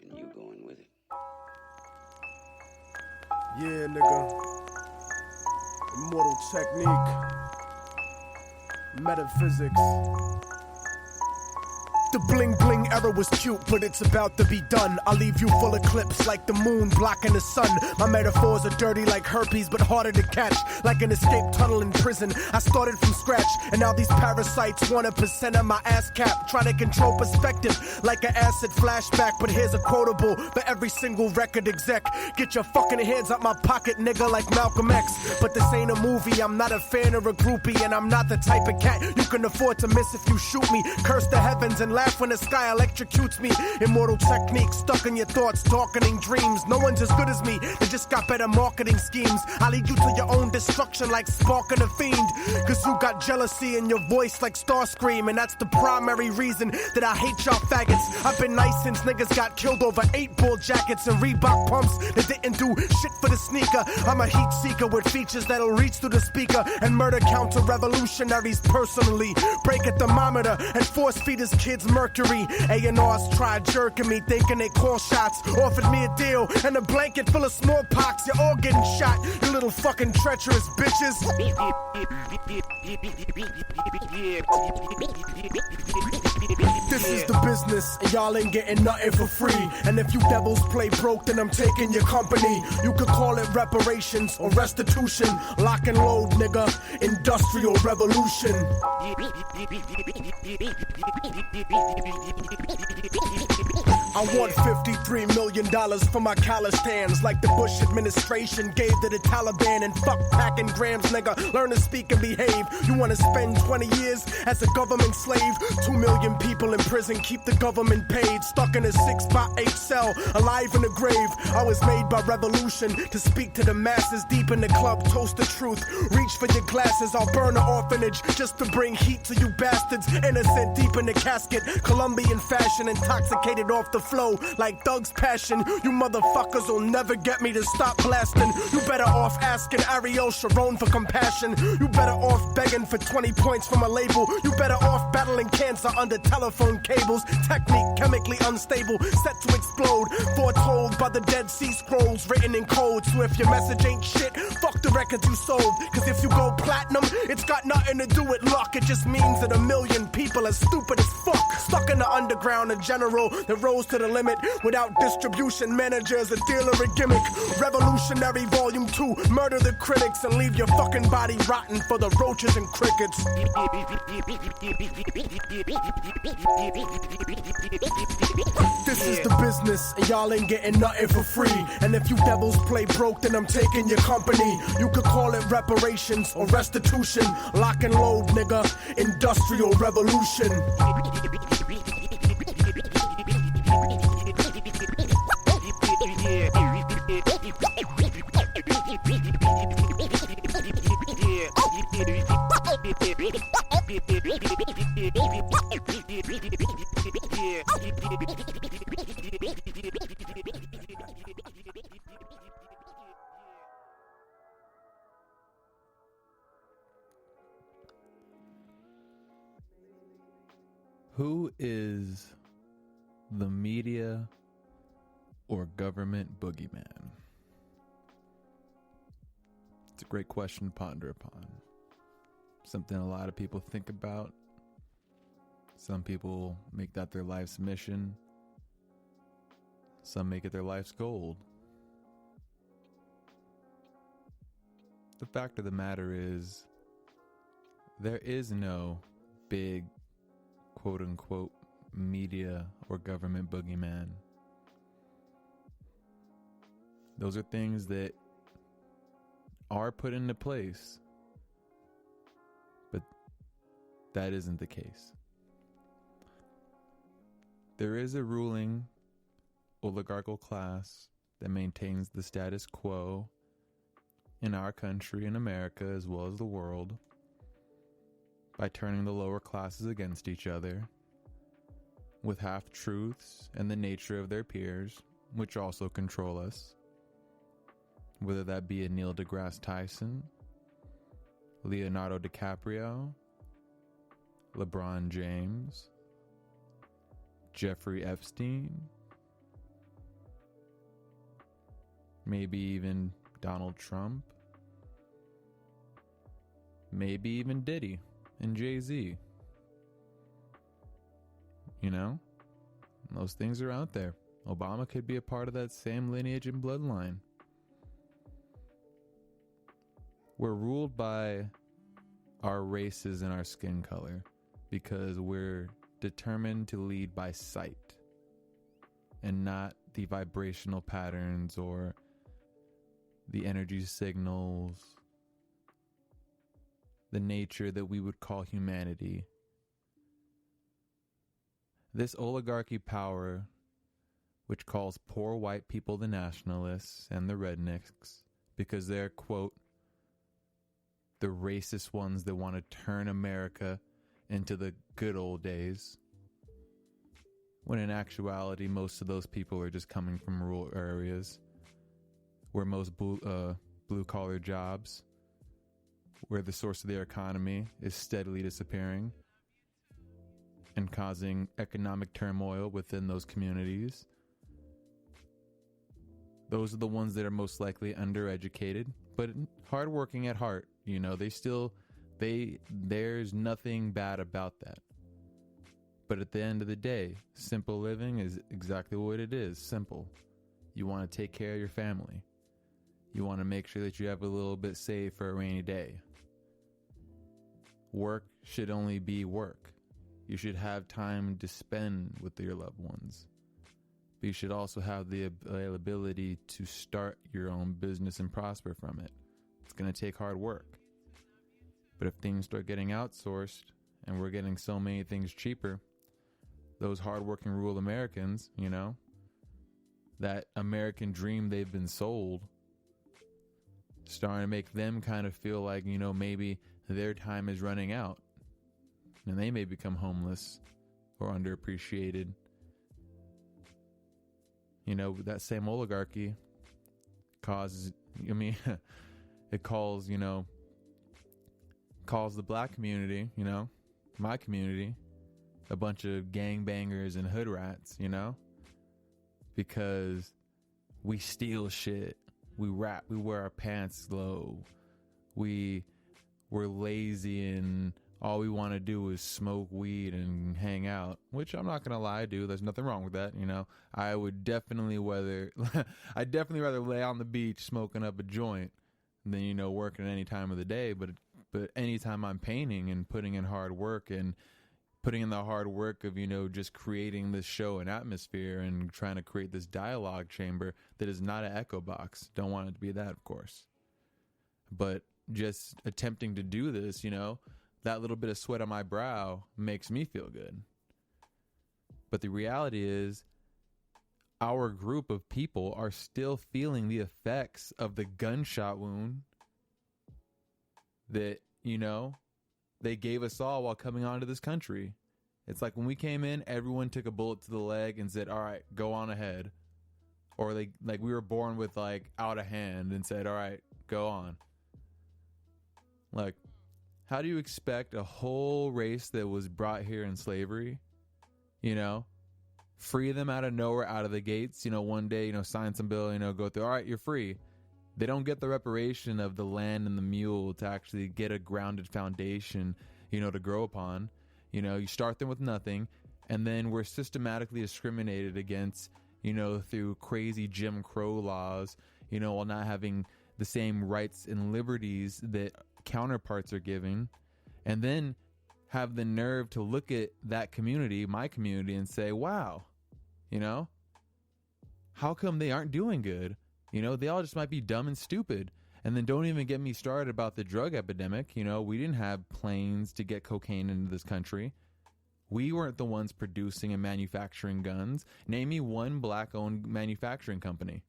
and you going with it. Yeah, nigga. Immortal technique. Metaphysics. The bling bling era was cute, but it's about to be done. I'll leave you full of clips like the moon blocking the sun. My metaphors are dirty like herpes, but harder to catch. Like an escape tunnel in prison. I started from scratch, and now these parasites want 1% of my ass cap. Try to control perspective like an acid flashback. But here's a quotable for every single record exec. Get your fucking hands out my pocket, nigga, like Malcolm X. But this ain't a movie, I'm not a fan or a groupie, and I'm not the type of cat you can afford to miss if you shoot me. Curse the heavens and laugh when the sky electrocutes me. Immortal technique stuck in your thoughts, darkening dreams. No one's as good as me, they just got better marketing schemes. I lead you to your own destruction like sparking a fiend. Cause you got jealousy in your voice like Starscream, and that's the primary reason that I hate y'all faggots. I've been nice since niggas got killed over 8-ball jackets and Reebok pumps that didn't do shit for the sneaker. I'm a heat seeker with features that'll reach through the speaker and murder counter revolutionaries personally. Break a thermometer and force feed his kids mercury. A&Rs tried jerking me, thinking they call shots. Offered me a deal and a blanket full of smallpox. You're all getting shot, you little fucking treacherous bitches. This is the business, and y'all ain't getting nothing for free. And if you devils play broke, then I'm taking your company. You could call it reparations or restitution. Lock and load, nigga. Industrial revolution. I want $53 million for my college stands, like the Bush administration gave to the Taliban. And fuck packing grams, nigga. Learn to speak and behave. You wanna spend 20 years as a government slave? 2 million people in prison, keep the government paid. Stuck in a 6x8 cell, alive in the grave. I was made by revolution to speak to the masses. Deep in the club, toast the truth. Reach for your glasses, I'll burn an orphanage just to bring heat to you bastards. Innocent deep in the casket, Colombian fashion, intoxicated off the flow like Thug's passion. You motherfuckers will never get me to stop blasting. You better off asking Ariel Sharon for compassion. You better off begging for 20 points from a label. You better off battling cancer under telephone cables. Technique chemically unstable, set to explode. Foretold by the Dead Sea Scrolls, written in code. So if your message ain't shit, fuck the records you sold. Cause if you go platinum, it's got nothing to do with luck. It just means that 1 million people are stupid as fuck. Stuck in the underground, a general that rose to the limit. Without distribution managers, a dealer, a gimmick. Revolutionary Volume 2, murder the critics and leave your fucking body rotten for the roaches and crickets. This is the business, and y'all ain't getting nothing for free. And if you devils play broke, then I'm taking your company. You could call it reparations or restitution. Lock and load, nigga. Industrial revolution. Who is the media or government boogeyman? It's a great question to ponder upon. Something a lot of people think about. Some people make that their life's mission. Some make it their life's goal. The fact of the matter is, there is no big, quote-unquote, media or government boogeyman. Those are things that are put into place, but that isn't the case. There is a ruling oligarchical class that maintains the status quo in our country, in America, as well as the world, by turning the lower classes against each other with half-truths and the nature of their peers, which also control us. Whether that be a Neil deGrasse Tyson, Leonardo DiCaprio, LeBron James, Jeffrey Epstein, maybe even Donald Trump, maybe even Diddy and Jay-Z. You know, those things are out there. Obama could be a part of that same lineage and bloodline. We're ruled by our races and our skin color because we're determined to lead by sight and not the vibrational patterns or the energy signals, the nature that we would call humanity. This oligarchy power, which calls poor white people the nationalists and the rednecks because they're, quote, the racist ones that want to turn America into the good old days, when in actuality most of those people are just coming from rural areas where most blue collar jobs, where the source of their economy is steadily disappearing and causing economic turmoil within those communities. Those are the ones that are most likely undereducated, but hardworking at heart. You know, there's nothing bad about that. But at the end of the day, simple living is exactly what it is. Simple. You want to take care of your family. You want to make sure that you have a little bit saved for a rainy day. Work should only be work. You should have time to spend with your loved ones. But you should also have the availability to start your own business and prosper from it. It's going to take hard work. But if things start getting outsourced and we're getting so many things cheaper, those hardworking rural Americans, you know, that American dream they've been sold, starting to make them kind of feel like, you know, maybe their time is running out and they may become homeless or underappreciated. You know, that same oligarchy causes, I mean, it calls the black community, you know, my community, a bunch of gangbangers and hood rats, you know, because we steal shit, we rap, we wear our pants low, we're lazy, and all we want to do is smoke weed and hang out, which I'm not gonna lie, dude, there's nothing wrong with that. You know, I would definitely I'd definitely rather lay on the beach smoking up a joint than, you know, working any time of the day. But anytime I'm painting and putting in hard work and putting in the hard work of, you know, just creating this show and atmosphere and trying to create this dialogue chamber that is not an echo box. Don't want it to be that, of course. But just attempting to do this, you know, that little bit of sweat on my brow makes me feel good. But the reality is, our group of people are still feeling the effects of the gunshot wound that, you know, they gave us all while coming onto this country. It's like when we came in, everyone took a bullet to the leg and said, all right, go on ahead. Or we were born with like out of hand and said, all right, go on. Like, how do you expect a whole race that was brought here in slavery, you know, free them out of nowhere, out of the gates, you know, one day, you know, sign some bill, you know, go through, all right, you're free. They don't get the reparation of the land and the mule to actually get a grounded foundation, you know, to grow upon. You know, you start them with nothing, and then we're systematically discriminated against, you know, through crazy Jim Crow laws, you know, while not having the same rights and liberties that counterparts are giving, and then have the nerve to look at that community, my community, and say, wow, you know, how come they aren't doing good? You know, they all just might be dumb and stupid. And then don't even get me started about the drug epidemic. You know, we didn't have planes to get cocaine into this country. We weren't the ones producing and manufacturing guns. Name me one black-owned manufacturing company.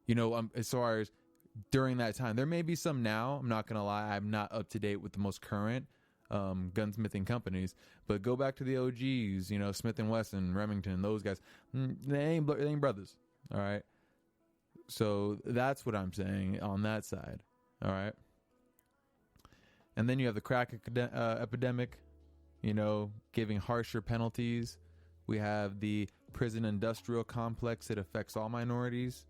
You know, as far as during that time, there may be some now. I'm not going to lie. I'm not up to date with the most current gunsmithing companies. But go back to the OGs, you know, Smith & Wesson, Remington, those guys. They ain't brothers, all right? So that's what I'm saying on that side, all right? And then you have the crack epidemic, you know, giving harsher penalties. We have the prison industrial complex that affects all minorities.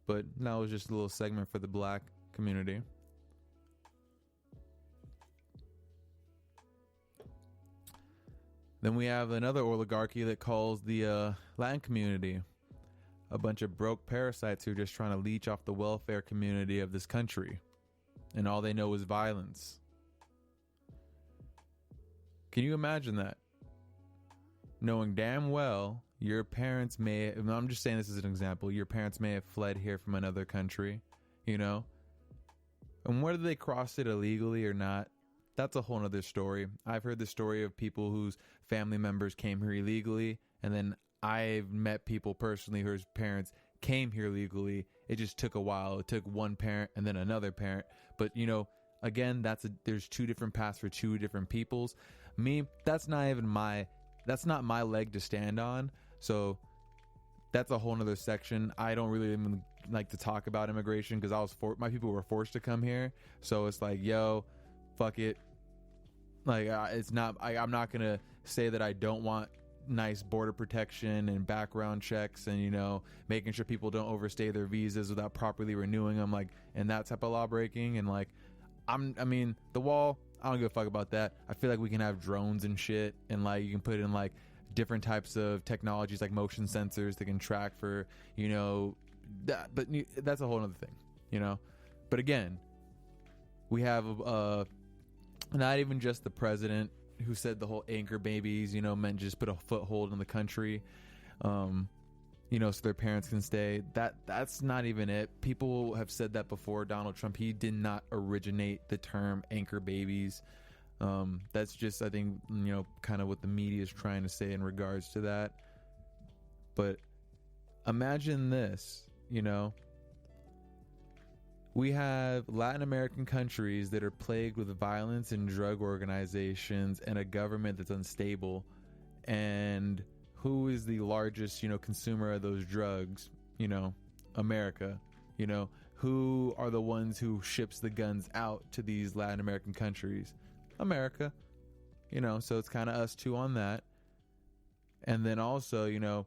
But that was just a little segment for the black community. Then we have another oligarchy that calls the Latin community a bunch of broke parasites who are just trying to leech off the welfare community of this country. And all they know is violence. Can you imagine that? Knowing damn well your parents may, I'm just saying this as an example, your parents may have fled here from another country, you know? And whether they crossed it illegally or not, that's a whole nother story. I've heard the story of people whose family members came here illegally, and then I've met people personally whose parents came here legally. It just took a while. It took one parent and then another parent. But, you know, again, there's two different paths for two different peoples. Me, that's not my leg to stand on. So that's a whole nother section. I don't really even like to talk about immigration because my people were forced to come here. So it's like, yo, fuck it. Like, I'm not going to say that I don't want nice border protection and background checks and, you know, making sure people don't overstay their visas without properly renewing them, like, and that type of law breaking. And like, the wall, I don't give a fuck about that. I feel like we can have drones and shit, and like you can put in like different types of technologies like motion sensors that can track for, you know, that. But that's a whole other thing, you know. But again, we have not even just the president who said the whole anchor babies, you know, meant just put a foothold in the country, you know, so their parents can stay. That's not even it. People have said that before. Donald Trump, he did not originate the term anchor babies. That's just, I think, you know, kind of what the media is trying to say in regards to that. But imagine this, you know, we have Latin American countries that are plagued with violence and drug organizations and a government that's unstable. And who is the largest, you know, consumer of those drugs? You know, America. You know, who are the ones who ships the guns out to these Latin American countries? America. You know, so it's kind of us too on that. And then also, you know,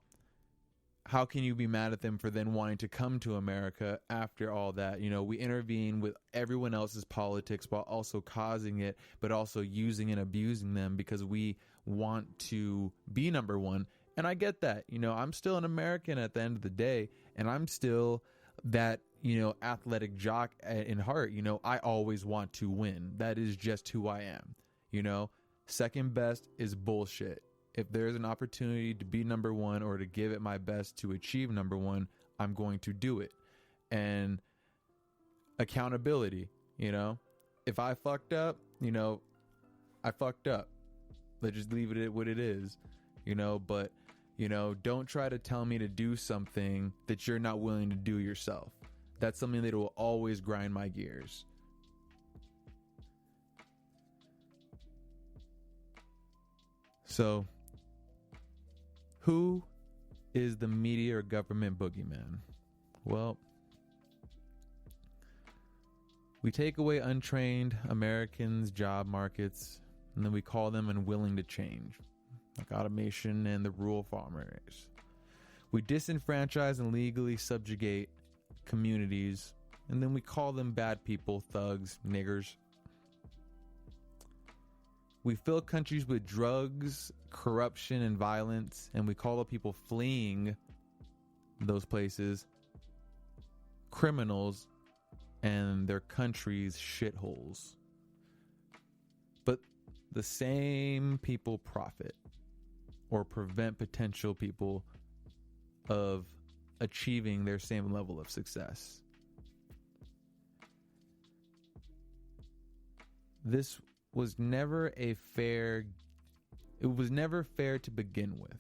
how can you be mad at them for then wanting to come to America after all that? You know, we intervene with everyone else's politics while also causing it, but also using and abusing them because we want to be number one. And I get that. You know, I'm still an American at the end of the day, and I'm still that, you know, athletic jock in heart. You know, I always want to win. That is just who I am. You know, second best is bullshit. If there's an opportunity to be number one or to give it my best to achieve number one, I'm going to do it. And accountability, you know, if I fucked up, you know, I fucked up. Let's just leave it at what it is, you know, but, you know, don't try to tell me to do something that you're not willing to do yourself. That's something that will always grind my gears. So, who is the media or government boogeyman? Well, we take away untrained Americans' job markets, and then we call them unwilling to change, like automation and the rural farmers. We disenfranchise and legally subjugate communities, and then we call them bad people, thugs, niggers. We fill countries with drugs, corruption, and violence, and we call the people fleeing those places criminals and their countries shitholes. But the same people profit or prevent potential people of achieving their same level of success. This was never fair to begin with.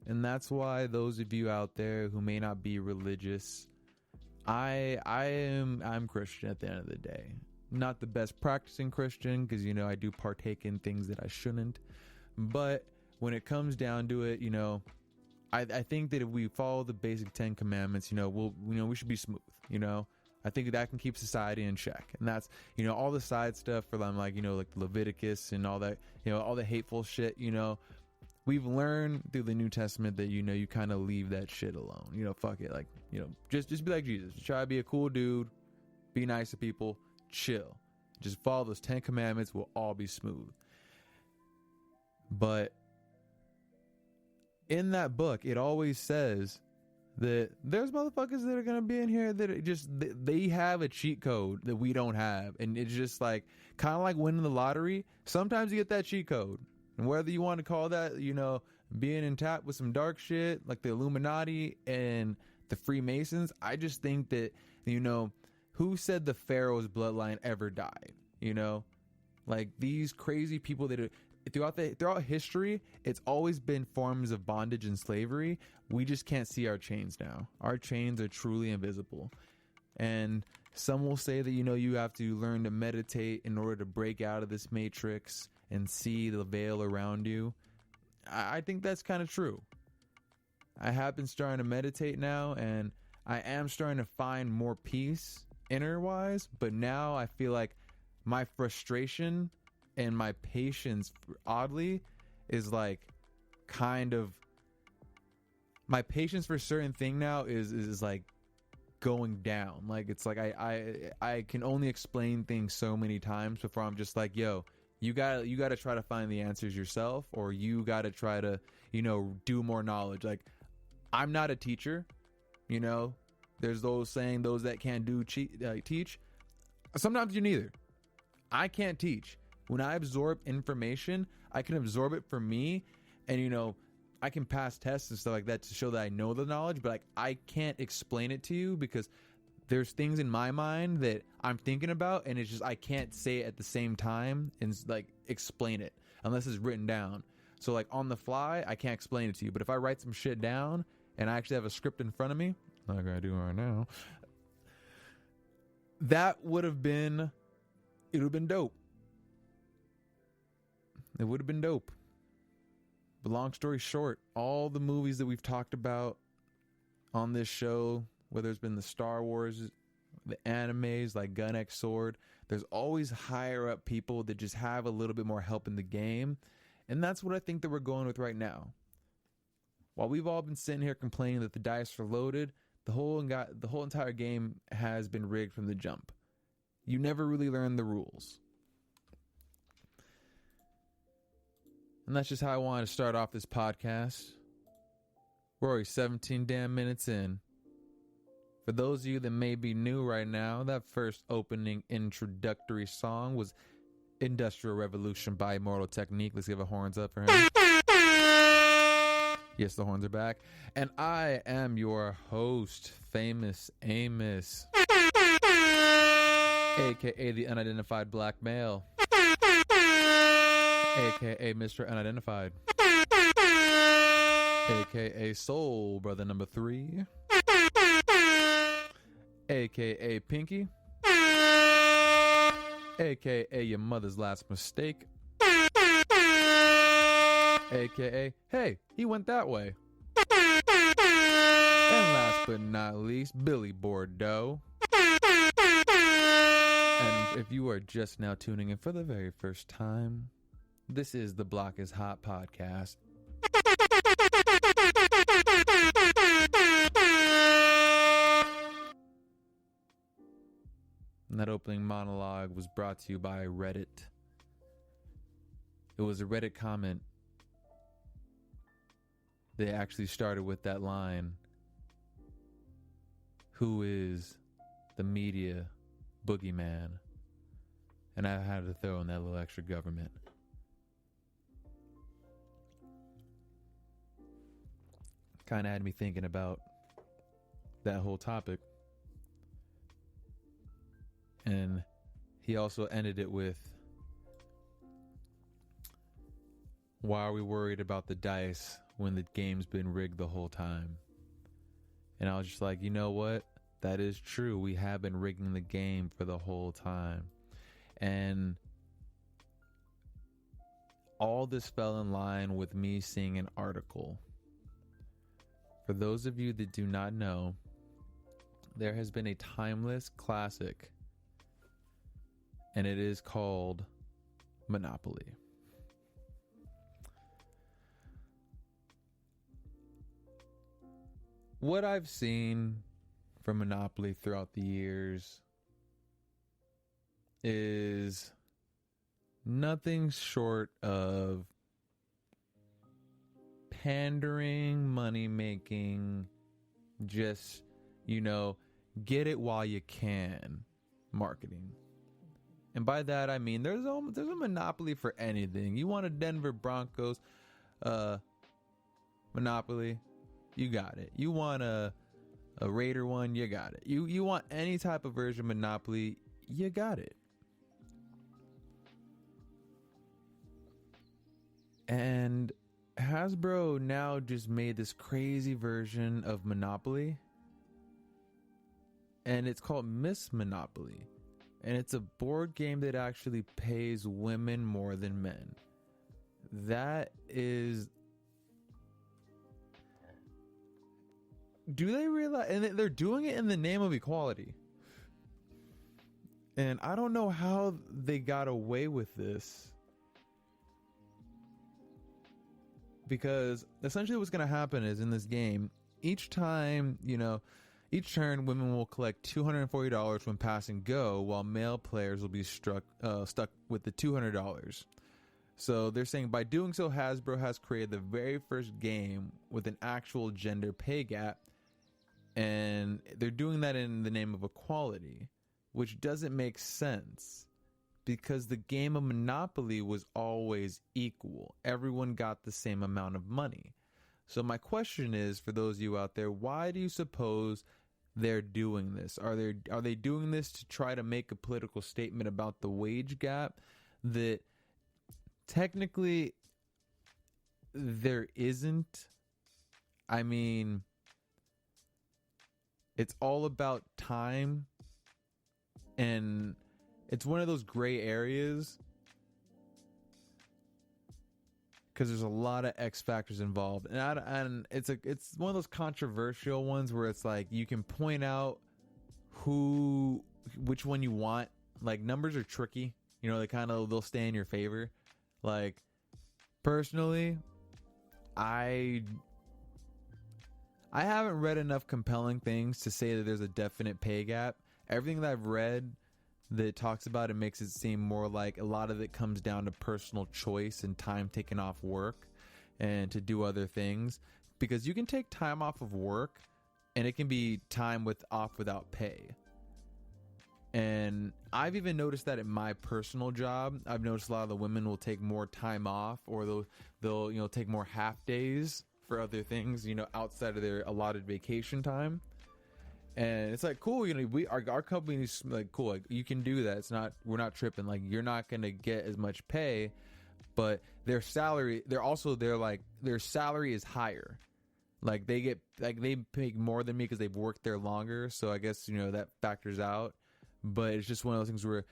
And that's why those of you out there who may not be religious, I'm Christian at the end of the day. Not the best practicing Christian, because, you know, I do partake in things that I shouldn't. But when it comes down to it, you know, I think that if we follow the basic 10 commandments, you know, we should be smooth, you know. I think that can keep society in check. And that's, you know, all the side stuff for them, like, you know, like Leviticus and all that, you know, all the hateful shit, you know, we've learned through the New Testament that, you know, you kind of leave that shit alone. You know, fuck it. Like, you know, just be like Jesus. Try to be a cool dude. Be nice to people. Chill. Just follow those 10 commandments. We'll all be smooth. But in that book, it always says that there's motherfuckers that are going to be in here that are just, they have a cheat code that we don't have. And it's just like, kind of like winning the lottery. Sometimes you get that cheat code. And whether you want to call that, you know, being in tap with some dark shit like the Illuminati and the Freemasons, I just think that, you know, who said the Pharaoh's bloodline ever died? You know, like these crazy people that are throughout history, it's always been forms of bondage and slavery. We just can't see our chains now. Our chains are truly invisible. And some will say that, you know, you have to learn to meditate in order to break out of this matrix and see the veil around you. I think that's kind of true. I have been starting to meditate now, and I am starting to find more peace inner wise, but now I feel like my frustration and my patience, oddly, is like kind of, my patience for certain thing now is like going down. Like it's like I can only explain things so many times before I'm just like, yo, you gotta try to find the answers yourself, or you gotta try to, you know, do more knowledge. Like, I'm not a teacher, you know. There's those saying those that can't teach. Sometimes you neither. I can't teach. When I absorb information, I can absorb it for me, and, you know, I can pass tests and stuff like that to show that I know the knowledge, but like I can't explain it to you because there's things in my mind that I'm thinking about, and it's just I can't say it at the same time and like explain it unless it's written down. So like on the fly, I can't explain it to you. But if I write some shit down and I actually have a script in front of me, like I do right now, that would have been, it would have been dope. It would have been dope. But long story short, all the movies that we've talked about on this show, whether it's been the Star Wars, the animes like Gun X Sword, there's always higher up people that just have a little bit more help in the game. And that's what I think that we're going with right now. While we've all been sitting here complaining that the dice are loaded, the whole entire game has been rigged from the jump. You never really learn the rules. And that's just how I wanted to start off this podcast. We're already 17 damn minutes in. For those of you that may be new right now, that first opening introductory song was Industrial Revolution by Immortal Technique. Let's give a horns up for him. Yes, the horns are back. And I am your host, Famous Amos, aka the Unidentified Black Male, aka Mr. Unidentified, aka Soul Brother number 3, aka Pinky, aka your mother's last mistake, aka hey, he went that way, and last but not least, Billy Bordeaux. And if you are just now tuning in for the very first time, this is the Block is Hot podcast. And that opening monologue was brought to you by Reddit. It was a Reddit comment that actually started with that line, "Who is the media boogeyman?" And I had to throw in that little extra government. Kind of had me thinking about that whole topic. And he also ended it with, why are we worried about the dice when the game's been rigged the whole time? And I was just like, you know what? That is true. We have been rigging the game for the whole time. And all this fell in line with me seeing an article. For those of you that do not know, there has been a timeless classic, and it is called Monopoly. what I've seen from Monopoly throughout the years is nothing short of pandering, money making, just, get it while you can marketing. And by that I mean there's a monopoly for anything. You want a Denver Broncos monopoly, you got it. You want a Raider one, you got it. You want any type of version of Monopoly, you got it. And Hasbro now just made this crazy version of Monopoly, and it's called Miss Monopoly, and it's a board game that actually pays women more than men. That is, do they realize? And they're doing it in the name of equality, and I don't know how they got away with this. Because essentially what's going to happen is in this game, each time, each turn, women will collect $240 when passing go, while male players will be stuck with the $200. So they're saying by doing so, Hasbro has created the very first game with an actual gender pay gap, and they're doing that in the name of equality, which doesn't make sense. Because the game of Monopoly was always equal. Everyone got the same amount of money. So my question is, for those of you out there, why do you suppose they're doing this? Are they doing this to try to make a political statement about the wage gap that technically there isn't? I mean, it's all about time, and it's one of those gray areas because there's a lot of X factors involved, and it's one of those controversial ones where it's like you can point out which one you want. Like, numbers are tricky, they'll stay in your favor. Like, personally, I haven't read enough compelling things to say that there's a definite pay gap. Everything that I've read that talks about it makes it seem more like a lot of it comes down to personal choice and time taken off work and to do other things, because you can take time off of work and it can be time off without pay. And I've even noticed that in my personal job. I've noticed a lot of the women will take more time off, or they'll take more half days for other things, outside of their allotted vacation time. And it's like, cool, our company's like, cool, like, you can do that. We're not tripping. Like, you're not going to get as much pay, but their salary is higher. Like, they make more than me because they've worked there longer. So I guess, that factors out. But it's just one of those things where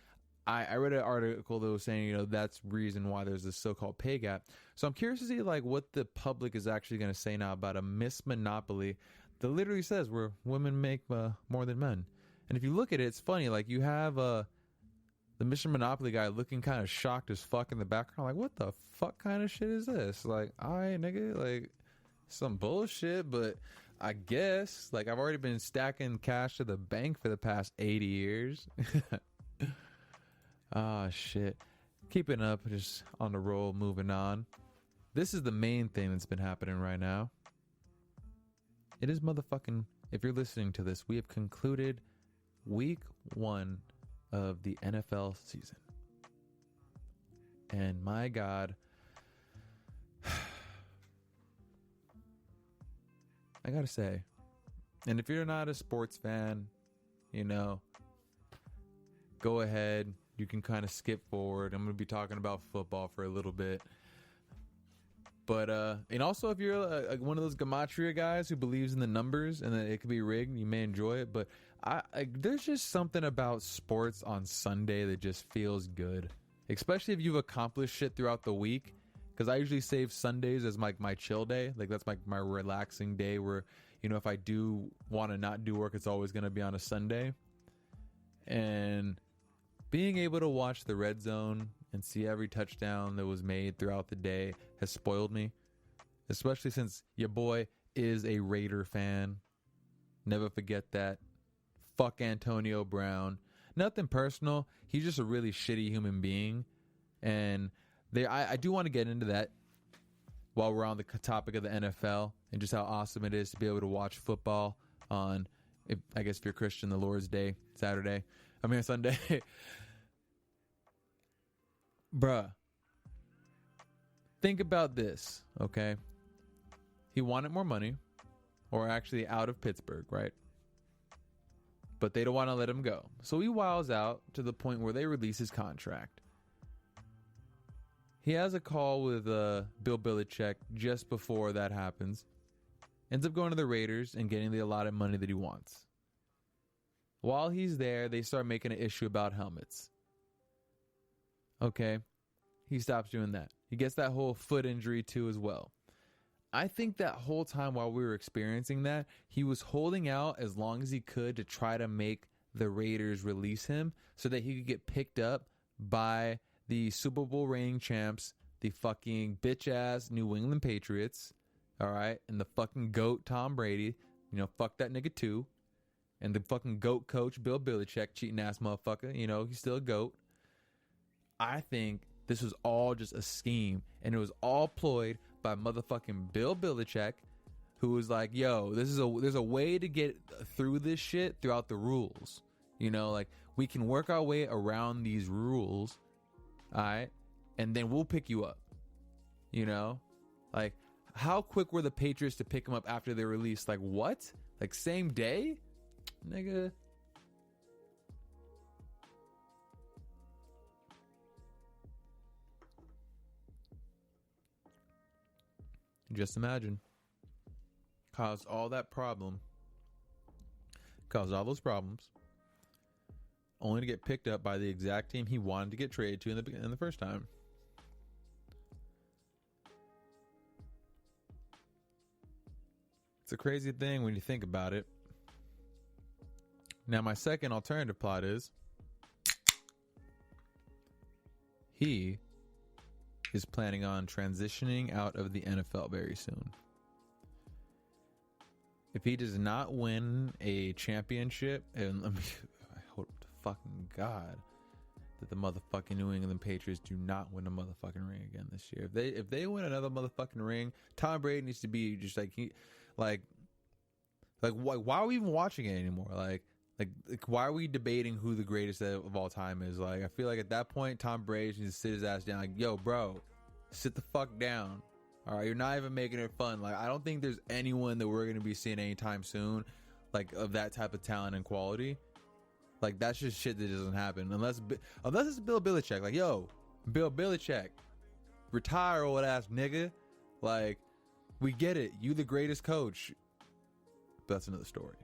I read an article that was saying, that's reason why there's this so-called pay gap. So I'm curious to see like what the public is actually going to say now about a Miss Monopoly that literally says where women make more than men. And if you look at it, it's funny. Like, you have the Mr. Monopoly guy looking kind of shocked as fuck in the background. Like, what the fuck kind of shit is this? Like, all right, nigga, like, some bullshit, but I guess, like, I've already been stacking cash to the bank for the past 80 years. Ah, shit. Keeping up, just on the roll, moving on. This is the main thing that's been happening right now. It is motherfucking, if you're listening to this, we have concluded week 1 of the NFL season. And my God, I gotta say, and if you're not a sports fan, go ahead. You can kind of skip forward. I'm going to be talking about football for a little bit. But, and also if you're one of those gematria guys who believes in the numbers and that it could be rigged, you may enjoy it. But there's just something about sports on Sunday that just feels good. Especially if you've accomplished shit throughout the week. Because I usually save Sundays as my chill day. Like, that's my relaxing day where, if I do want to not do work, it's always going to be on a Sunday. And being able to watch the red zone and see every touchdown that was made throughout the day has spoiled me. Especially since your boy is a Raider fan. Never forget that. Fuck Antonio Brown. Nothing personal. He's just a really shitty human being. And I do want to get into that while we're on the topic of the NFL and just how awesome it is to be able to watch football on, I guess if you're Christian, the Lord's Day, Sunday. Bruh. Think about this, okay? He wanted more money, or actually out of Pittsburgh, right? But they don't want to let him go. So he wiles out to the point where they release his contract. He has a call with Bill Belichick just before that happens. Ends up going to the Raiders and getting the allotted money that he wants. While he's there, they start making an issue about helmets. Okay, he stops doing that. He gets that whole foot injury too as well. I think that whole time while we were experiencing that, he was holding out as long as he could to try to make the Raiders release him so that he could get picked up by the Super Bowl reigning champs, the fucking bitch-ass New England Patriots, all right, and the fucking GOAT Tom Brady, you know, fuck that nigga too, and the fucking GOAT coach Bill Belichick, cheating-ass motherfucker, you know, he's still a GOAT. I think this was all just a scheme, and it was all ployed by motherfucking Bill Belichick, who was like, yo, there's a way to get through this shit throughout the rules. You know, like, we can work our way around these rules, all right, and then we'll pick you up. You know? Like, how quick were the Patriots to pick him up after they released? Like, what? Like, same day? Nigga. Just imagine. Caused all that problem. Caused all those problems. Only to get picked up by the exact team he wanted to get traded to in the first time. It's a crazy thing when you think about it. Now, my second alternative plot is he is planning on transitioning out of the NFL very soon. If he does not win a championship, and I hope to fucking God that the motherfucking New England Patriots do not win a motherfucking ring again this year. If they win another motherfucking ring, Tom Brady needs to be just like why are we even watching it anymore? Like why are we debating who the greatest of all time is? Like, I feel like at that point, Tom Brady needs to sit his ass down. Like, yo, bro, sit the fuck down. All right, you're not even making it fun. Like, I don't think there's anyone that we're going to be seeing anytime soon, like, of that type of talent and quality. Like, that's just shit that doesn't happen. Unless it's Bill Belichick. Like, yo, Bill Belichick, retire, old ass nigga. Like, we get it. You the greatest coach. But that's another story.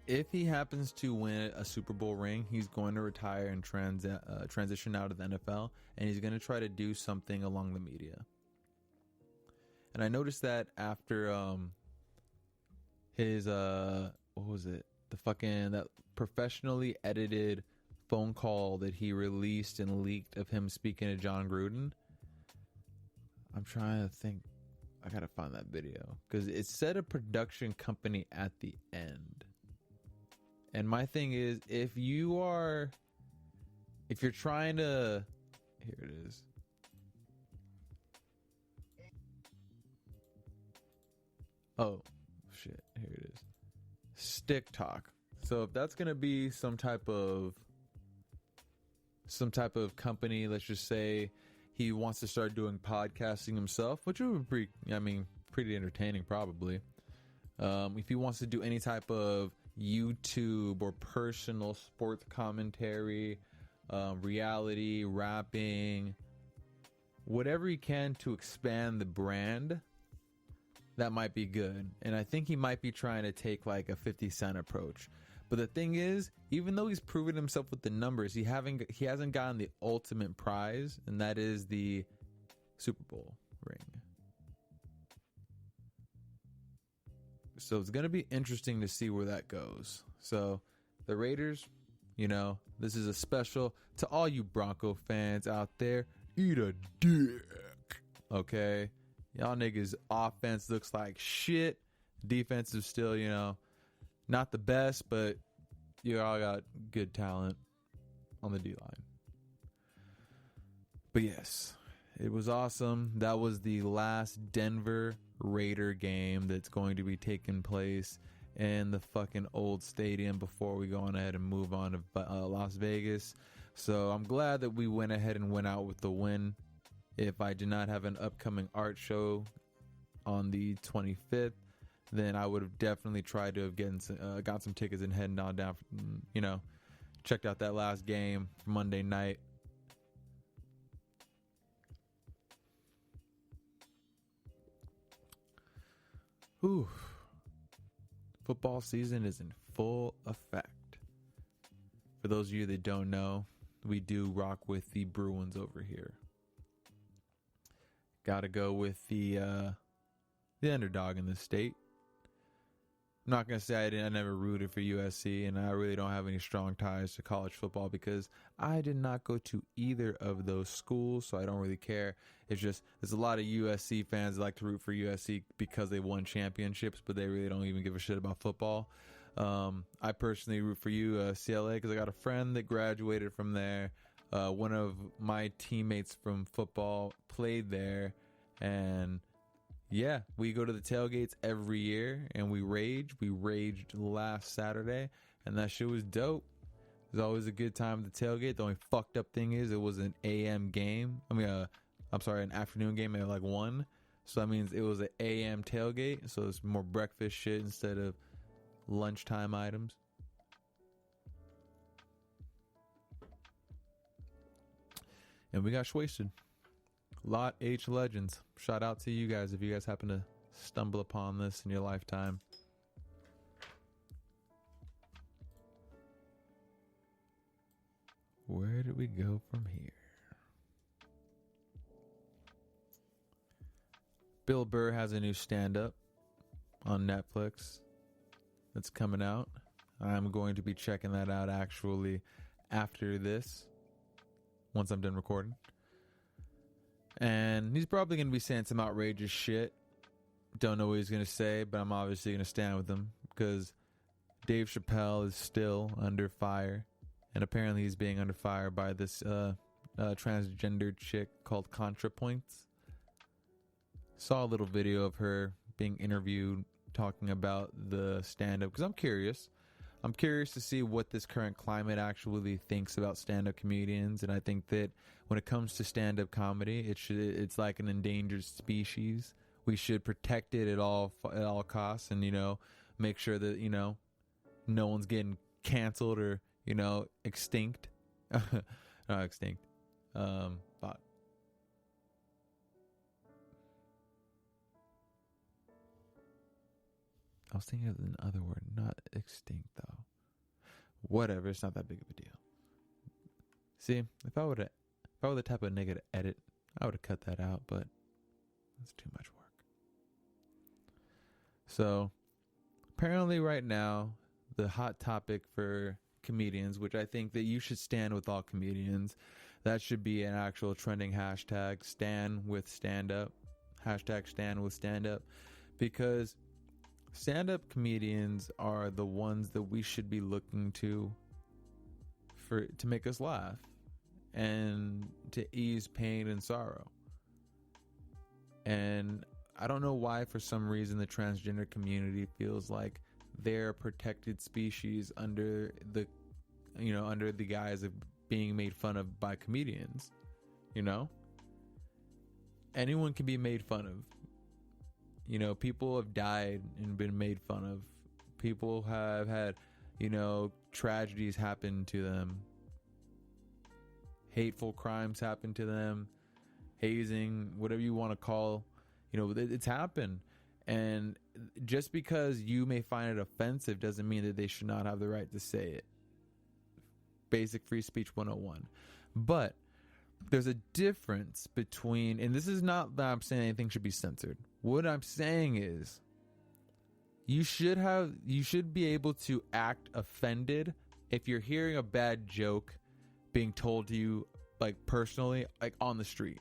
If he happens to win a Super Bowl ring, he's going to retire and transition out of the NFL, and he's going to try to do something along the media. And I noticed that after his what was it? That professionally edited phone call that he released and leaked of him speaking to John Gruden. I'm trying to think. I gotta find that video because it said a production company at the end. And my thing is, if you're trying to, here it is. Oh, shit. Here it is. Stick Talk. So if that's going to be some type of company, let's just say he wants to start doing podcasting himself, which would be pretty entertaining probably. If he wants to do any type of YouTube or personal sports commentary, reality, rapping, whatever he can to expand the brand, that might be good. And I think he might be trying to take like a 50 Cent approach. But the thing is, even though he's proven himself with the numbers, he hasn't gotten the ultimate prize, and that is the Super Bowl ring. So it's going to be interesting to see where that goes. So the Raiders, this is a special to all you Bronco fans out there. Eat a dick. Okay? Y'all niggas offense looks like shit. Defense is still, not the best, but you all got good talent on the D-line. But yes, it was awesome. That was the last Denver Raider game that's going to be taking place in the fucking old stadium before we go on ahead and move on to Las Vegas. So I'm glad that we went ahead and went out with the win. If I did not have an upcoming art show on the 25th, then I would have definitely tried to have got some tickets and heading on down, checked out that last game Monday night. Whew. Football season is in full effect. For those of you that don't know, we do rock with the Bruins over here. Gotta go with the underdog in this state. I'm not going to say I never rooted for USC, and I really don't have any strong ties to college football because I did not go to either of those schools, so I don't really care. It's just there's a lot of USC fans that like to root for USC because they won championships, but they really don't even give a shit about football. I personally root for UCLA because I got a friend that graduated from there. One of my teammates from football played there, and yeah, we go to the tailgates every year and we rage. We raged last Saturday and that shit was dope. It was always a good time at the tailgate. The only fucked up thing is it was an AM game. An afternoon game at like 1. So that means it was an AM tailgate. So it's more breakfast shit instead of lunchtime items. And we got shwasted. Lot H Legends. Shout out to you guys if you guys happen to stumble upon this in your lifetime. Where do we go from here? Bill Burr has a new stand-up on Netflix that's coming out. I'm going to be checking that out actually after this, once I'm done recording. And he's probably going to be saying some outrageous shit. Don't know what he's going to say, but I'm obviously going to stand with him because Dave Chappelle is still under fire. And apparently he's being under fire by this transgender chick called Contrapoints. Saw a little video of her being interviewed talking about the stand-up because I'm curious. I'm curious to see what this current climate actually thinks about stand-up comedians, and I think that when it comes to stand-up comedy, it's like an endangered species. We should protect it at all costs, and make sure that no one's getting canceled or extinct. Not extinct. But I was thinking of another word, not extinct though. Whatever, it's not that big of a deal. See, if I were the type of nigga to edit, I would have cut that out, but that's too much work. So, apparently right now, the hot topic for comedians, which I think that you should stand with all comedians, that should be an actual trending hashtag, stand with stand up, hashtag stand with stand up, because stand-up comedians are the ones that we should be looking to make us laugh and to ease pain and sorrow. And I don't know why, for some reason, the transgender community feels like they're a protected species under the guise of being made fun of by comedians. Anyone can be made fun of. People have died and been made fun of. People have had, tragedies happen to them. Hateful crimes happen to them. Hazing, whatever you want to call, it's happened. And just because you may find it offensive doesn't mean that they should not have the right to say it. Basic free speech 101. But there's a difference between, and this is not that I'm saying anything should be censored. What I'm saying is you should be able to act offended if you're hearing a bad joke being told to you, like personally, like on the street.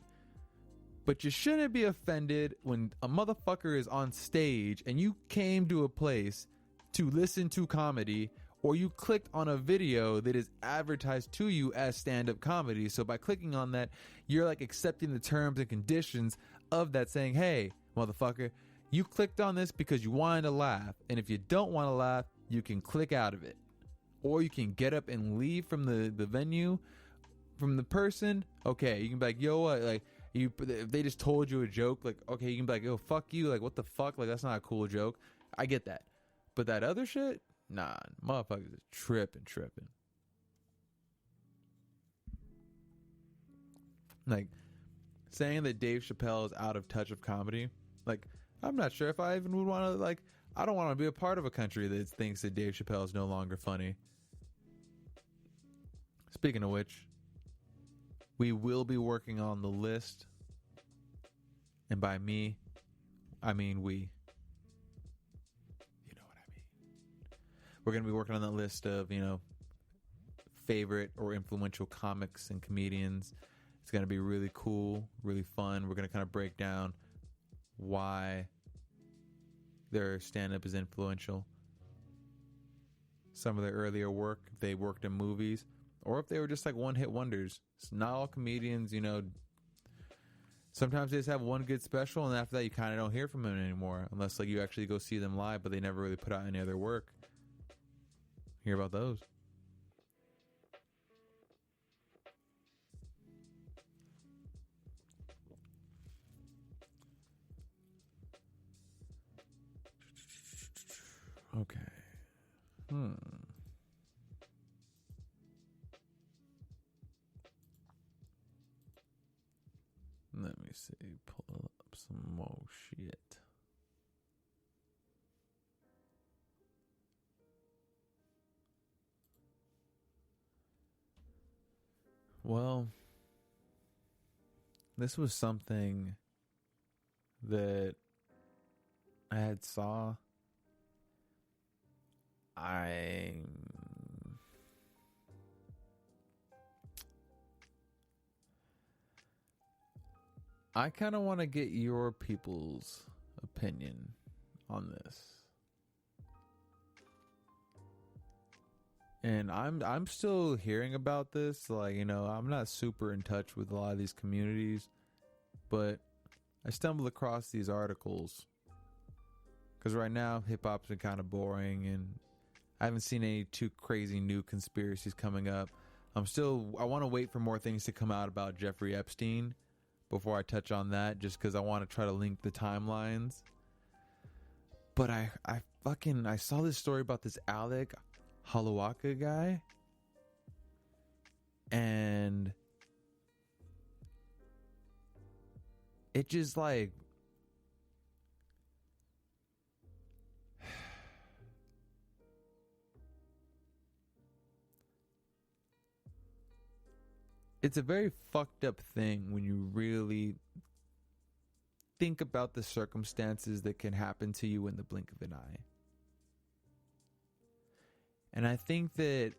But you shouldn't be offended when a motherfucker is on stage and you came to a place to listen to comedy, or you clicked on a video that is advertised to you as stand-up comedy. So by clicking on that, you're like accepting the terms and conditions of that, saying, hey, motherfucker, you clicked on this because you wanted to laugh. And if you don't want to laugh, you can click out of it. Or you can get up and leave from the venue, from the person. Okay, you can be like, yo, what? Like, if they just told you a joke, like, okay, you can be like, yo, fuck you. Like, what the fuck? Like, that's not a cool joke. I get that. But that other shit, nah, motherfuckers is tripping. Like, saying that Dave Chappelle is out of touch of comedy, like, I'm not sure if I even would want to, like, I don't want to be a part of a country that thinks that Dave Chappelle is no longer funny. Speaking of which, we will be working on the list. And by me, I mean we. You know what I mean. We're going to be working on that list of, favorite or influential comics and comedians. It's going to be really cool, really fun. We're going to kind of break down why their stand-up is influential. Some of their earlier work, if they worked in movies, or if they were just like one-hit wonders. It's not all comedians, sometimes they just have one good special, and after that you kind of don't hear from them anymore, unless like you actually go see them live, but they never really put out any other work. Hear about those. Okay. Let me see. Pull up some more shit. Well, this was something that I had saw. I kind of want to get your people's opinion on this. And I'm still hearing about this. Like, I'm not super in touch with a lot of these communities, but I stumbled across these articles because right now hip hop's been kind of boring, and I haven't seen any too crazy new conspiracies coming up. I want to wait for more things to come out about Jeffrey Epstein before I touch on that, just because I want to try to link the timelines. But I saw this story about this Alec Holowka guy, and it just like, it's a very fucked up thing when you really think about the circumstances that can happen to you in the blink of an eye. And I think that,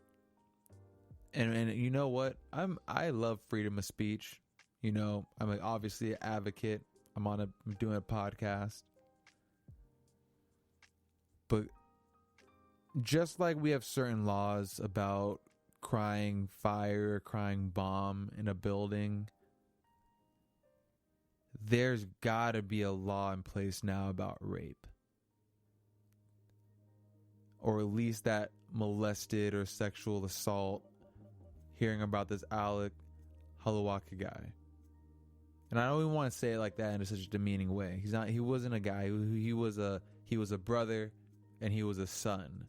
and you know what? I love freedom of speech. I'm obviously an advocate. I'm doing a podcast. But just like we have certain laws about crying fire, crying bomb in a building, there's gotta be a law in place now about rape. Or at least that molested or sexual assault, hearing about this Alec Holowka guy. And I don't even want to say it like that in such a demeaning way. He wasn't a guy. He was a brother, and he was a son.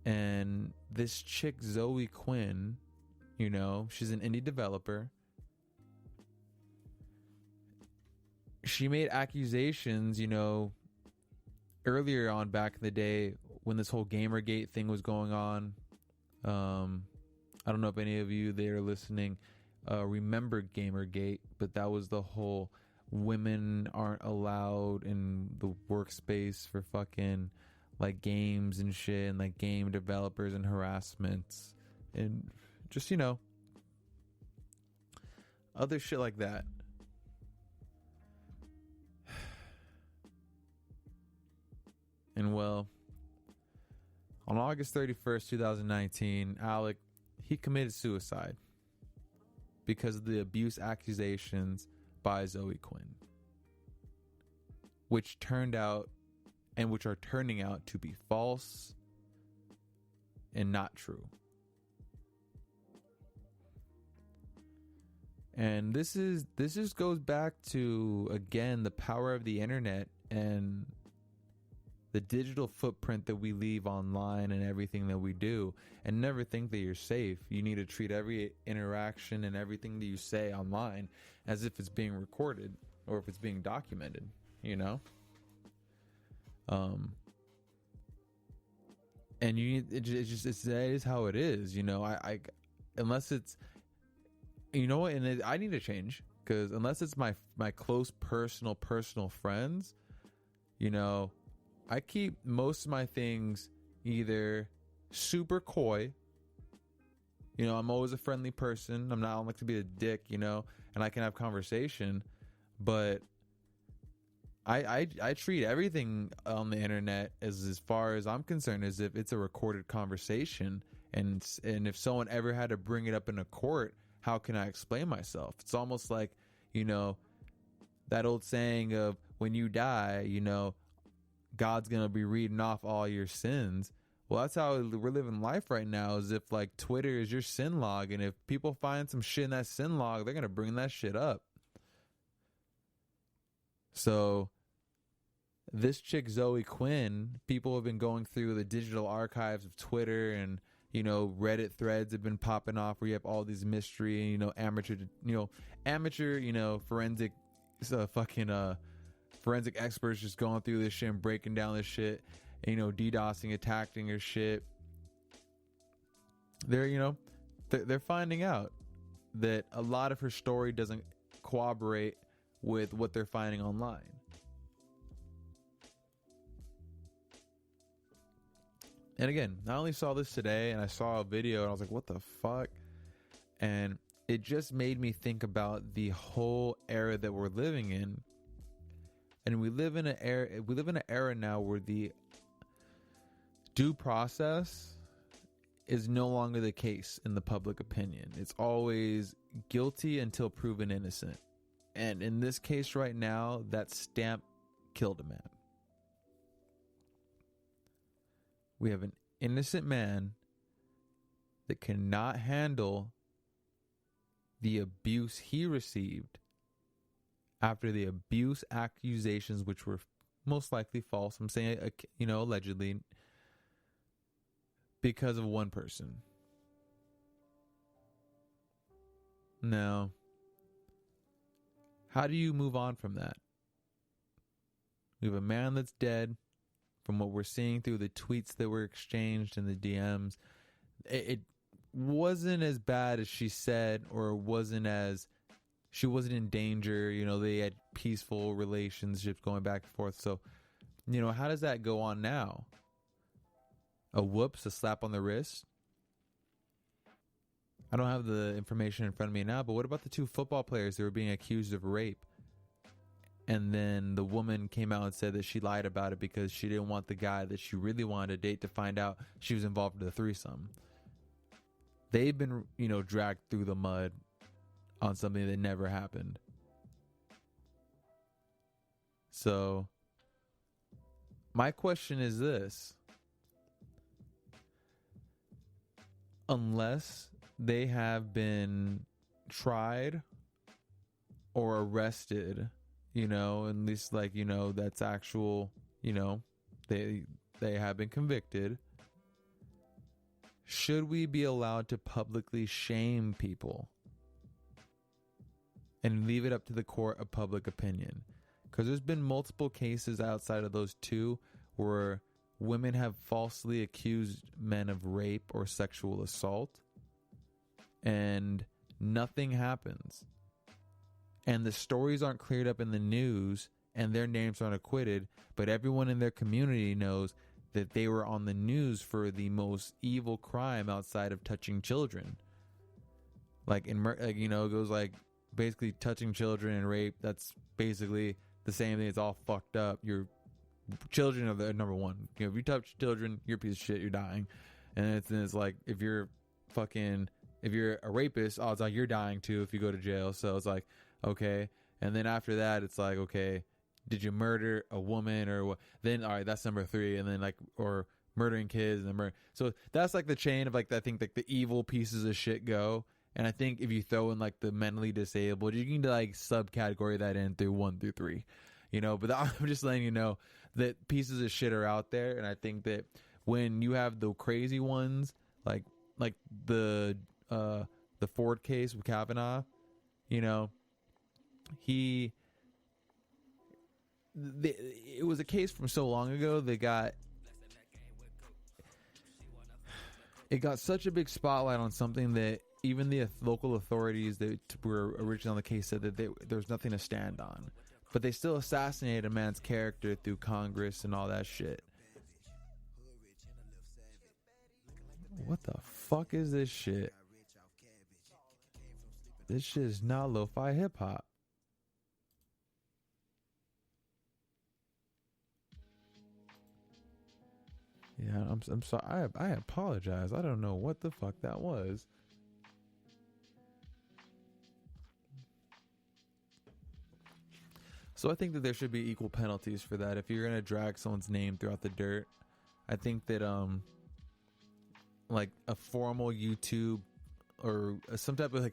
And this chick, Zoe Quin, she's an indie developer. She made accusations, earlier on back in the day when this whole Gamergate thing was going on. I don't know if any of you that are listening remember Gamergate, but that was the whole women aren't allowed in the workspace for fucking like games and shit, and like game developers and harassments, and just Other shit like that. And well, on August 31st, 2019, Alec, he committed suicide because of the abuse accusations by Zoe Quin, which are turning out to be false and not true. And this just goes back to, again, the power of the internet and the digital footprint that we leave online and everything that we do. And never think that you're safe. You need to treat every interaction and everything that you say online as if it's being recorded or if it's being documented, you know? And you need, that is how it is, you know? I unless it's, you know what, and I need to change, because unless it's my close personal friends, you know, I keep most of my things either super coy, you know, I'm always a friendly person, I don't like to be a dick, you know, and I can have conversation, but I treat everything on the internet as far as I'm concerned as if it's a recorded conversation, and if someone ever had to bring it up in a court, how can I explain myself? It's almost like, you know, that old saying of when you die, you know, God's going to be reading off all your sins. Well, that's how we're living life right now, as if like Twitter is your sin log. And if people find some shit in that sin log, they're going to bring that shit up. So this chick, Zoe Quin, people have been going through the digital archives of Twitter, and you know, Reddit threads have been popping off where you have all these mystery, you know, amateur, forensic, forensic experts just going through this shit and breaking down this shit, and, you know, DDoSing, attacking her shit. They're finding out that a lot of her story doesn't corroborate with what they're finding online. And again, I only saw this today, and I saw a video and I was like, what the fuck? And it just made me think about the whole era that we're living in. And we live in an era now where the due process is no longer the case in the public opinion. It's always guilty until proven innocent. And in this case right now, that stamp killed a man. We have an innocent man that cannot handle the abuse he received after the abuse accusations, which were most likely false. I'm saying, you know, allegedly, because of one person. Now, how do you move on from that? We have a man that's dead. From what we're seeing through the tweets that were exchanged and the DMs, it wasn't as bad as she said, or she wasn't in danger. You know, they had peaceful relationships going back and forth. So, you know, how does that go on now? A whoops, a slap on the wrist? I don't have the information in front of me now, but what about the two football players that were being accused of rape? And then the woman came out and said that she lied about it because she didn't want the guy that she really wanted to date to find out she was involved in a threesome. They've been, you know, dragged through the mud on something that never happened. So, my question is this. Unless they have been tried or arrested, you know, at least, like, you know, that's actual, you know, they have been convicted. Should we be allowed to publicly shame people and leave it up to the court of public opinion? Because there's been multiple cases outside of those two where women have falsely accused men of rape or sexual assault, and nothing happens. And the stories aren't cleared up in the news, and their names aren't acquitted, but everyone in their community knows that they were on the news for the most evil crime outside of touching children. Like, you know, it goes like basically touching children and rape, that's basically the same thing. It's all fucked up. Your children are the number one. You know, if you touch children, you're a piece of shit. You're dying. And it's like, if you're a rapist, odds are you're dying too if you go to jail. So it's like, okay. And then after that, it's like, okay, did you murder a woman or what? Then, all right, that's number 3. And then like, or murdering kids and murder. So that's like the chain of like, I think like the evil pieces of shit go. And I think if you throw in like the mentally disabled, you can like subcategory that in through 1 through 3, you know, but I'm just letting you know that pieces of shit are out there. And I think that when you have the crazy ones, like the Ford case with Kavanaugh, you know, it was a case from so long ago it got such a big spotlight on something that even the local authorities that were originally on the case said that there's nothing to stand on, but they still assassinated a man's character through Congress and all that shit. What the fuck is this shit? This shit is not lo-fi hip-hop. Yeah, I'm sorry. I apologize. I don't know what the fuck that was. So I think that there should be equal penalties for that. If you're gonna drag someone's name throughout the dirt, I think that like a formal YouTube or some type of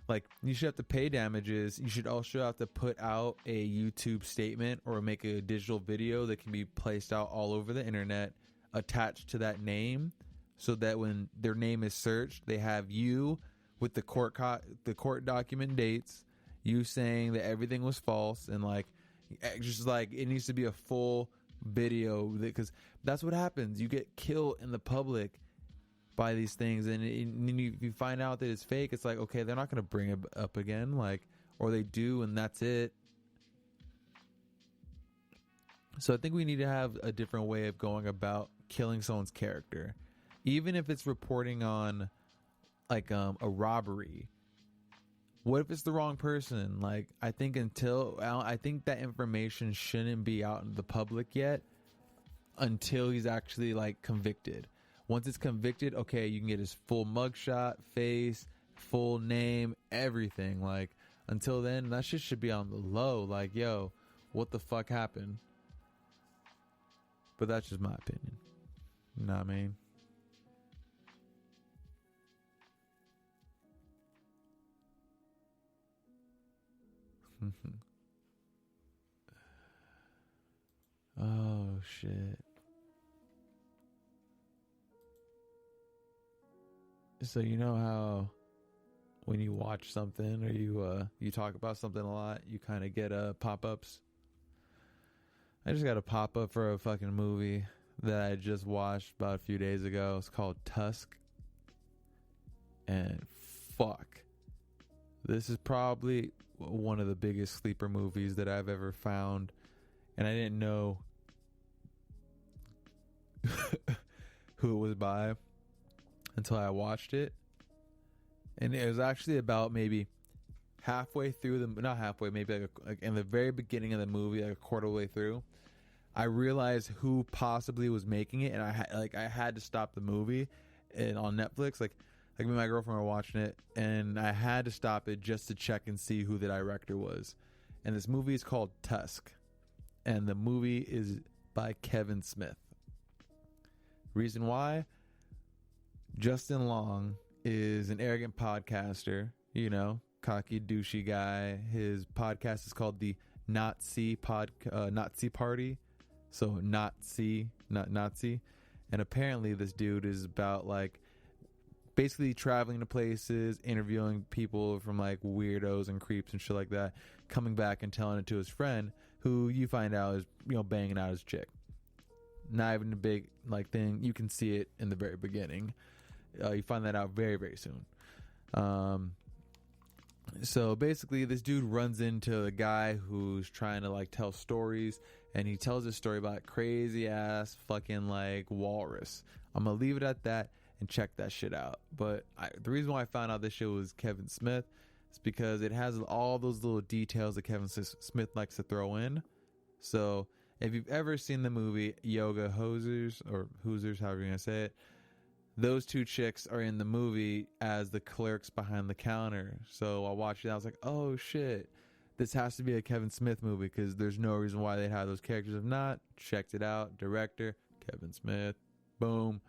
like you should have to pay damages. You should also have to put out a YouTube statement or make a digital video that can be placed out all over the internet attached to that name, so that when their name is searched, they have you with the court document dates, you saying that everything was false, and like just like it needs to be a full video, because that's what happens. You get killed in the public by these things, and you find out that it's fake. It's like, okay, they're not going to bring it up again, like, or they do, and that's it. So I think we need to have a different way of going about killing someone's character, even if it's reporting on like a robbery. What if it's the wrong person? Like, I think that information shouldn't be out in the public yet until he's actually like convicted. Once it's convicted, okay, you can get his full mugshot, face, full name, everything. Like, until then, that shit should be on the low. Like, yo, what the fuck happened? But that's just my opinion. You know what I mean? Oh, shit. So you know how when you watch something or you talk about something a lot, you kind of get pop-ups? I just got a pop-up for a fucking movie that I just watched about a few days ago. It's called Tusk. And fuck. This is probably one of the biggest sleeper movies that I've ever found. And I didn't know who it was by until I watched it. And it was actually about maybe halfway through not halfway, maybe like in the very beginning of the movie, like a quarter way through, I realized who possibly was making it, and I had to stop the movie and on Netflix. Like me and my girlfriend were watching it, and I had to stop it just to check and see who the director was. And this movie is called Tusk, and the movie is by Kevin Smith. Reason why? Justin Long is an arrogant podcaster, you know, cocky, douchey guy. His podcast is called the Nazi Party. So Nazi, not Nazi. And apparently this dude is about like basically traveling to places, interviewing people from like weirdos and creeps and shit like that, coming back and telling it to his friend, who you find out is, you know, banging out his chick. Not even a big like thing. You can see it in the very beginning. You find that out very, very soon. So basically this dude runs into a guy who's trying to like tell stories, and he tells a story about crazy ass fucking like walrus. I'm gonna leave it at that and check that shit out. But the reason why I found out this shit was Kevin Smith is It's because it has all those little details that Kevin Smith likes to throw in. So if you've ever seen the movie Yoga Hosers, or Hoosers, however you're going to say it, those two chicks are in the movie as the clerks behind the counter. So I watched it, I was like, oh shit, this has to be a Kevin Smith movie because there's no reason why they'd have those characters. If not, checked it out. Director, Kevin Smith. Boom.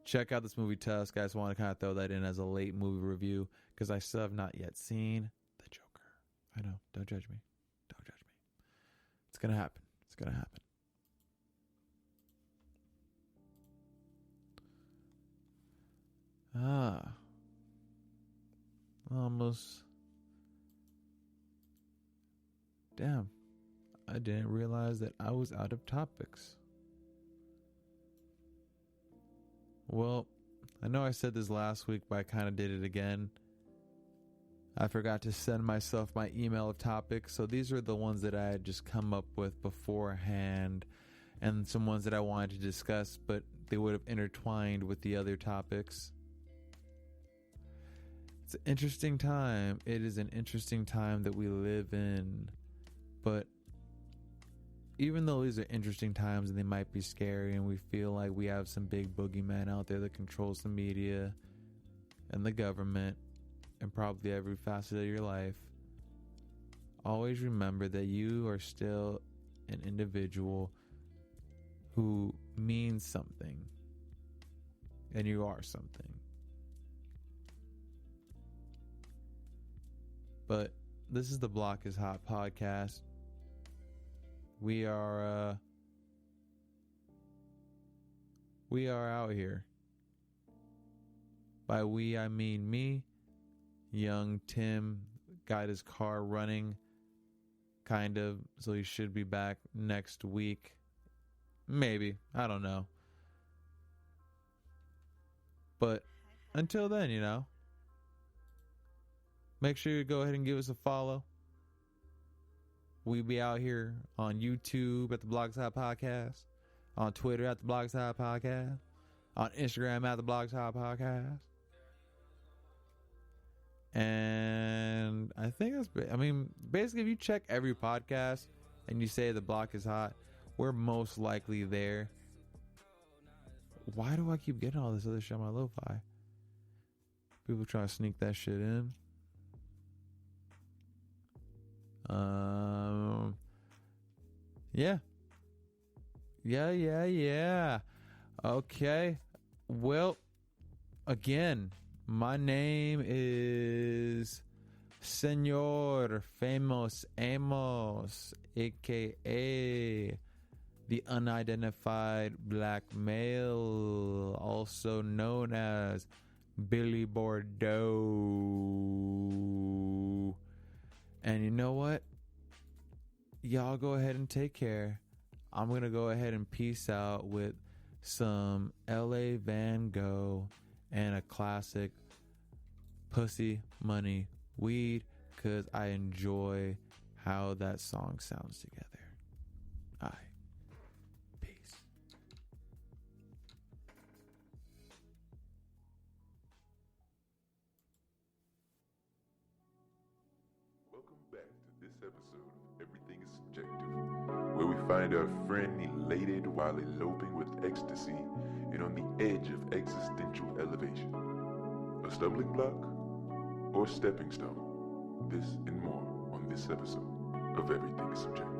Check out this movie Tusk. I just want to kind of throw that in as a late movie review because I still have not yet seen The Joker. I know. Don't judge me. Don't judge me. It's going to happen. It's going to happen. Almost. Damn. I didn't realize that I was out of topics. Well, I know I said this last week, but I kind of did it again. I forgot to send myself my email of topics, so these are the ones that I had just come up with beforehand, and some ones that I wanted to discuss, but they would have intertwined with the other topics. It's an interesting time. It is an interesting time that we live in, but even though these are interesting times and they might be scary and we feel like we have some big boogeyman out there that controls the media and the government and probably every facet of your life, always remember that you are still an individual who means something, and you are something. But this is the Block is Hot podcast. We are out here. By we, I mean me, young Tim, got his car running, kind of, so he should be back next week. Maybe, I don't know. But until then, you know, make sure you go ahead and give us a follow. We be out here on YouTube at the Block is Hot Podcast, on Twitter at the Block is Hot Podcast, on Instagram at the Block is Hot Podcast. And I think basically if you check every podcast and you say the Block is hot, we're most likely there. Why do I keep getting all this other shit on my lo-fi? People trying to sneak that shit in. Yeah. Okay. Well, again, my name is Senor Famous Amos, aka the Unidentified Black Male, also known as Billy Bordeaux. And you know what? Y'all go ahead and take care. I'm going to go ahead and peace out with some LA Van Gogh and a classic Pussy Money Weed, because I enjoy how that song sounds together. All right. Peace. Welcome back to this episode of Everything is Subjective, where we find our friend elated while eloping with ecstasy and on the edge of existential elevation. A stumbling block or stepping stone? This and more on this episode of Everything is Subjective.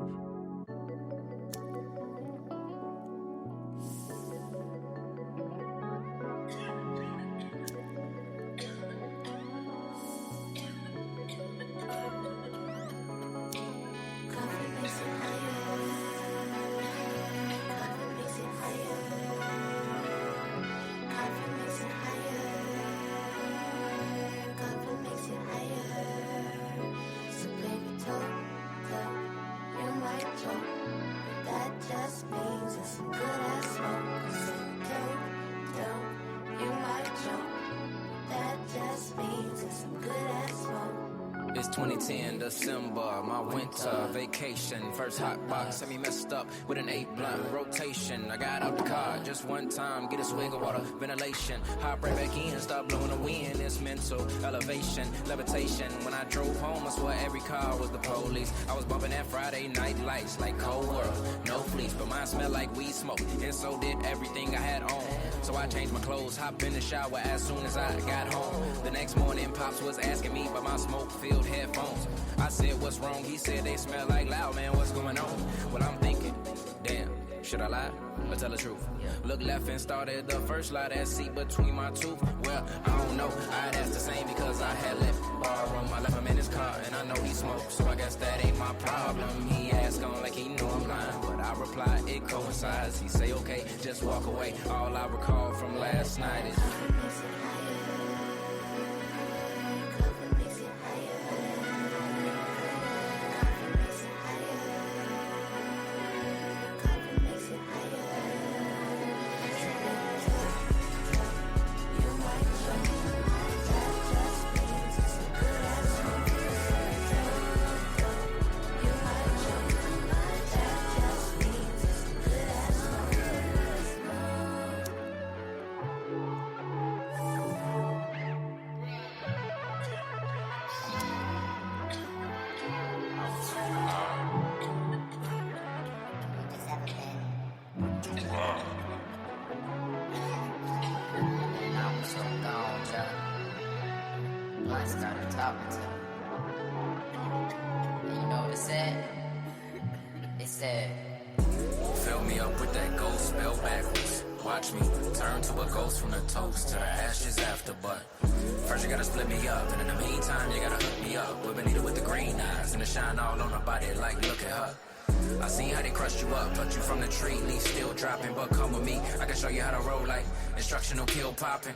It's 2010 December, my winter vacation. First hot box, had me messed up with an 8-blunt rotation. I got out the car just one time, get a swig of water, ventilation. Hop right back in, start blowing the wind. It's mental elevation, levitation. When I drove home, I swear every car was the police. I was bumping that Friday night lights like cold world, no fleece, but mine smelled like weed smoke, and so did everything I had on. So I changed my clothes, hopped in the shower as soon as I got home. The next morning, Pops was asking me about my smoke-filled headphones. I said, what's wrong? He said, they smell like loud, man, what's going on? Well, I'm thinking, damn, should I lie or tell the truth? Look left and started the first lie, that seat between my tooth. Well, I don't know, I'd ask the same because I had left borrow. I left him in his car and I know he smoked, so I guess that ain't my problem. He asked on like he know I'm lying, but I reply, it coincides. He say, okay, just walk away. All I recall from last night is started talking to him. And you know what it said? It said, fill me up with that ghost spell backwards. Watch me turn to a ghost from the toast to the ashes after. But first you gotta split me up, and in the meantime you gotta hook me up with Benita with the green eyes and the shine all on her body like look at her. I seen how they crushed you up, plucked you from the tree, leaves still dropping, but come with me, I can show you how to roll like instructional kill popping.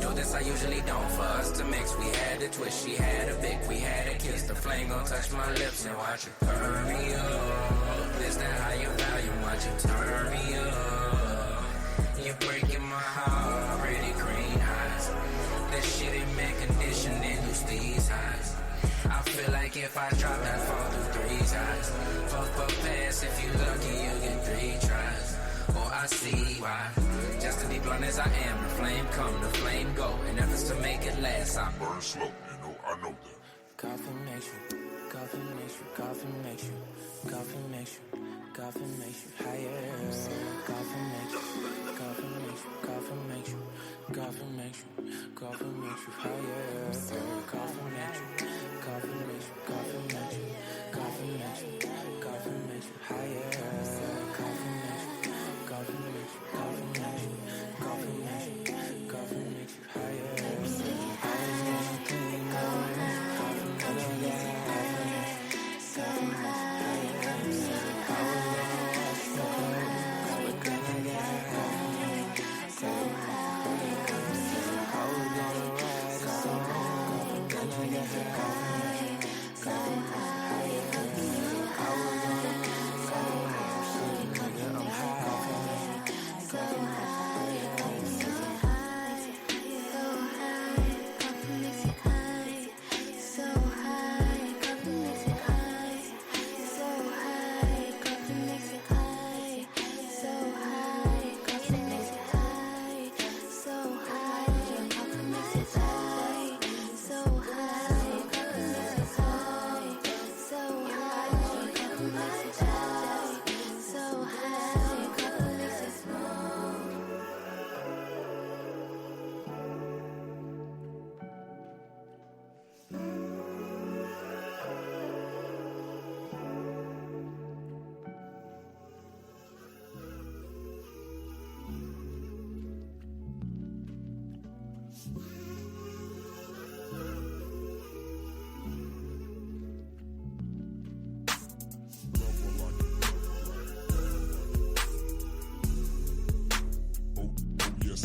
Do this I usually don't, for us to mix, we had a twist, she had a big, we had a kiss, the flame gon' touch my lips and watch it burn me up. This that how you value, watch it turn me up. You're breaking my heart, pretty green eyes. That shit ain't man conditioning, lose these eyes. I feel like if I drop that fall through 3 times. Fuck pass, if you lucky you get 3 tries. Oh, I see why. Just to be blunt as I am, the flame come, the flame go. In efforts to make it last, I Burn slow, I know that. coffee makes you, coffee makes you, coffee makes you, coffee makes you, coffee makes you higher. Coffee makes you, coffee makes you, coffee makes you, coffee makes you, coffee makes you higher. Coffee makes you, coffee makes you, coffee makes you, coffee makes you, coffee makes you higher. Coffee makes you, coffee makes you, coffee makes you, coffee makes you, coffee makes you higher.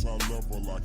I love her like